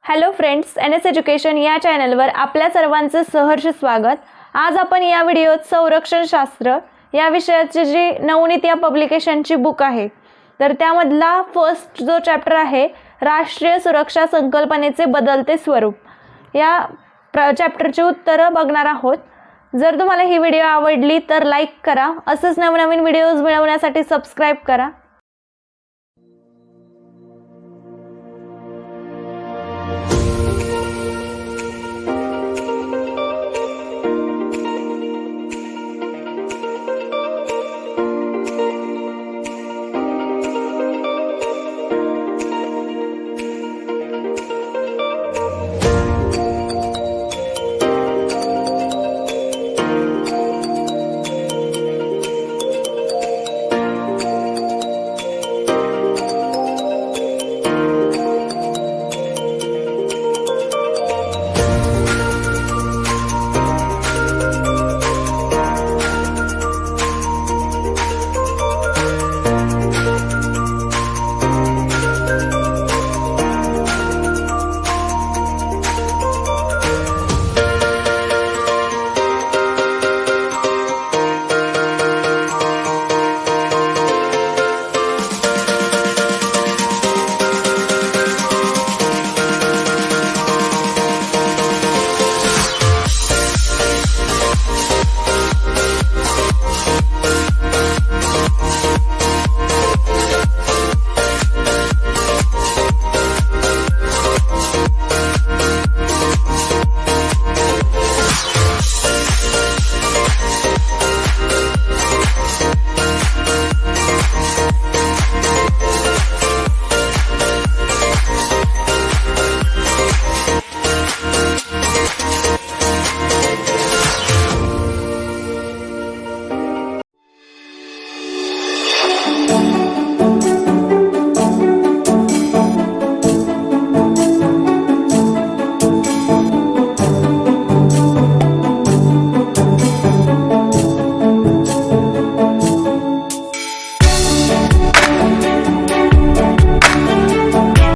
Hello friends, NS education या चॅनलवर आपल्या सर्वांचे सहर्ष स्वागत। आज आपण या व्हिडिओत संरक्षणशास्त्र या विषयाची जी नवनीत या पब्लिकेशनची बुक आहे तर त्यामधला फर्स्ट जो चॅप्टर आहे राष्ट्रीय सुरक्षा संकल्पनेचे बदलते स्वरूप या चॅप्टरची उत्तरे बघणार आहोत। जर तुम्हाला ही व्हिडिओ आवडली तर लाईक करा, असंच नवनवीन व्हिडिओज मिळवण्यासाठी सबस्क्राइब करा।